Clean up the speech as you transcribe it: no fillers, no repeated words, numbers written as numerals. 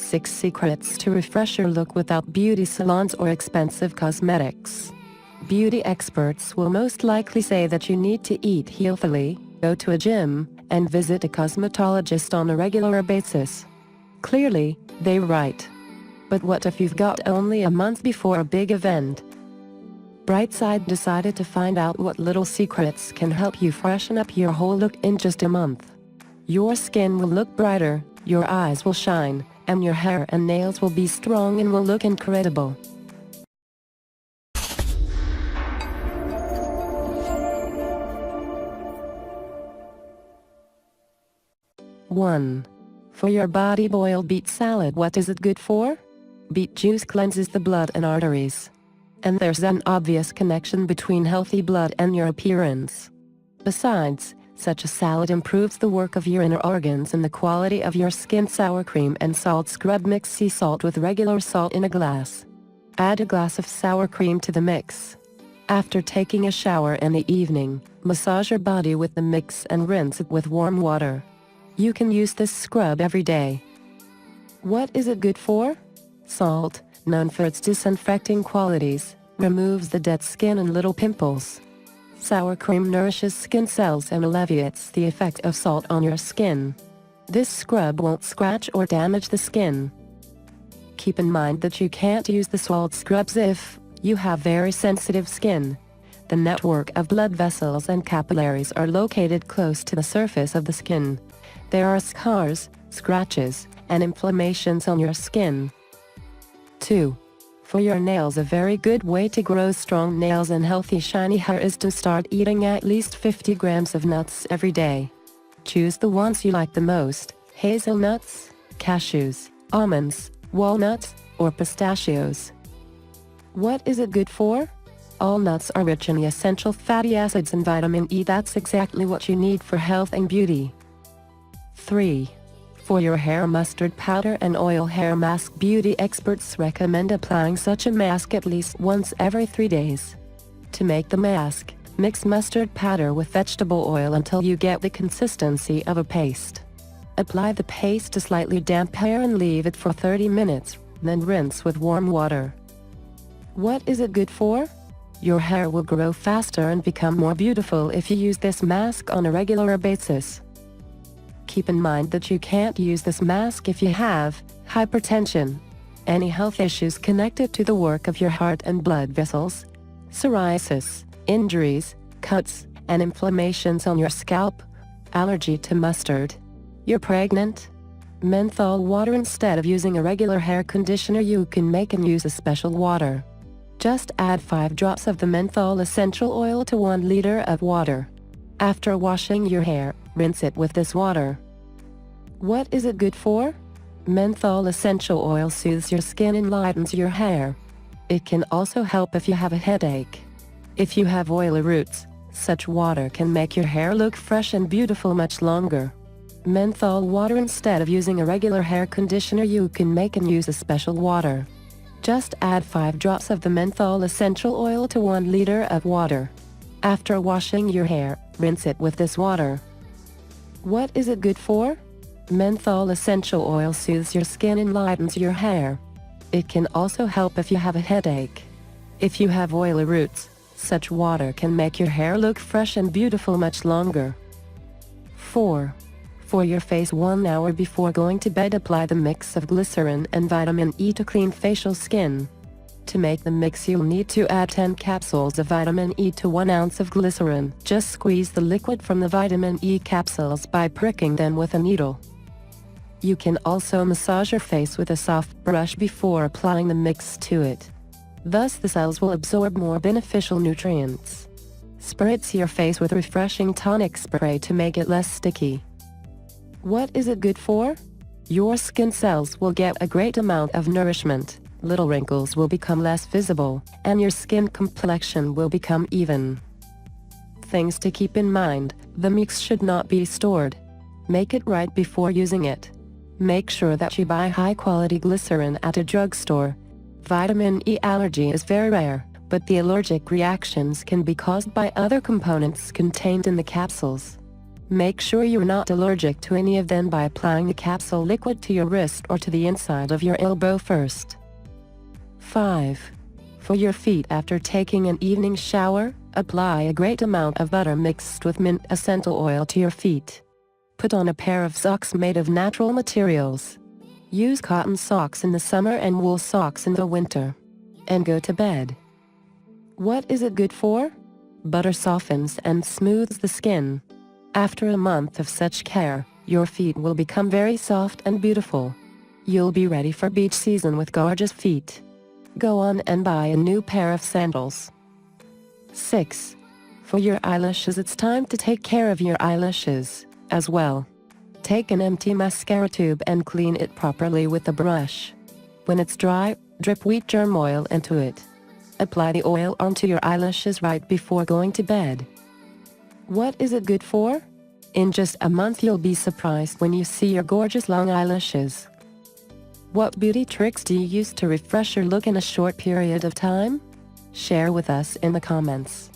6 secrets to refresh your look without beauty salons or expensive cosmetics. Beauty experts will most likely say that you need to eat healthily, go to a gym, and visit a cosmetologist on a regular basis. Clearly, they're right. But what if you've got only a month before a big event? Brightside decided to find out what little secrets can help you freshen up your whole look in just a month. Your skin will look brighter, your eyes will shine, and your hair and nails will be strong and will look incredible. One. For your body, boil beet salad. What is it good for? Beet juice cleanses the blood and arteries. And there's an obvious connection between healthy blood and your appearance. Besides, such a salad improves the work of your inner organs and the quality of your skin. Sour cream and salt scrub. Mix sea salt with regular salt in a glass. Add a glass of sour cream to the mix. After taking a shower in the evening, massage your body with the mix and rinse it with warm water. You can use this scrub every day. What is it good for? Salt, known for its disinfecting qualities, removes the dead skin and little pimples. Sour cream nourishes skin cells and alleviates the effect of salt on your skin. This scrub won't scratch or damage the skin. Keep in mind that you can't use the salt scrubs if you have very sensitive skin. The network of blood vessels and capillaries are located close to the surface of the skin. There are scars, scratches, and inflammations on your skin. 2. For your nails, a very good way to grow strong nails and healthy shiny hair is to start eating at least 50 grams of nuts every day. Choose the ones you like the most: hazelnuts, cashews, almonds, walnuts, or pistachios. What is it good for? All nuts are rich in the essential fatty acids and vitamin E. That's exactly what you need for health and beauty. 3. For your hair, mustard powder and oil hair mask. Beauty experts recommend applying such a mask at least once every 3 days. To make the mask, mix mustard powder with vegetable oil until you get the consistency of a paste. Apply the paste to slightly damp hair and leave it for 30 minutes, then rinse with warm water. What is it good for? Your hair will grow faster and become more beautiful if you use this mask on a regular basis. Keep in mind that you can't use this mask if you have hypertension, any health issues connected to the work of your heart and blood vessels, psoriasis, injuries, cuts, and inflammations on your scalp, allergy to mustard. You're pregnant? Menthol water. Instead of using a regular hair conditioner, you can make and use a special water. Just add 5 drops of the menthol essential oil to 1 liter of water. After washing your hair, rinse it with this water. What is it good for? Menthol essential oil soothes your skin and lightens your hair. It can also help if you have a headache. If you have oily roots, such water can make your hair look fresh and beautiful much longer. Menthol water. Instead of using a regular hair conditioner, you can make and use a special water. Just add 5 drops of the menthol essential oil to 1 liter of water. After washing your hair, rinse it with this water. What is it good for? Menthol essential oil soothes your skin and lightens your hair. It can also help if you have a headache. If you have oily roots, such water can make your hair look fresh and beautiful much longer. 4. For your face, 1 hour before going to bed, apply the mix of glycerin and vitamin E to clean facial skin. To make the mix, you'll need to add 10 capsules of vitamin E to 1 ounce of glycerin. Just squeeze the liquid from the vitamin E capsules by pricking them with a needle. You can also massage your face with a soft brush before applying the mix to it. Thus the cells will absorb more beneficial nutrients. Spritz your face with refreshing tonic spray to make it less sticky. What is it good for? Your skin cells will get a great amount of nourishment, little wrinkles will become less visible, and your skin complexion will become even. Things to keep in mind: the mix should not be stored. Make it right before using it. Make sure that you buy high-quality glycerin at a drugstore. Vitamin E allergy is very rare, but the allergic reactions can be caused by other components contained in the capsules. Make sure you're not allergic to any of them by applying the capsule liquid to your wrist or to the inside of your elbow first. 5. For your feet after taking an evening shower, apply a great amount of butter mixed with mint essential oil to your feet. Put on a pair of socks made of natural materials. Use cotton socks in the summer and wool socks in the winter. And go to bed. What is it good for? Butter softens and smooths the skin. After a month of such care, your feet will become very soft and beautiful. You'll be ready for beach season with gorgeous feet. Go on and buy a new pair of sandals. 6. For your eyelashes, it's time to take care of your eyelashes as well. Take an empty mascara tube and clean it properly with a brush. When it's dry, drip wheat germ oil into it. Apply the oil onto your eyelashes right before going to bed. What is it good for? In just a month you'll be surprised when you see your gorgeous long eyelashes. What beauty tricks do you use to refresh your look in a short period of time? Share with us in the comments.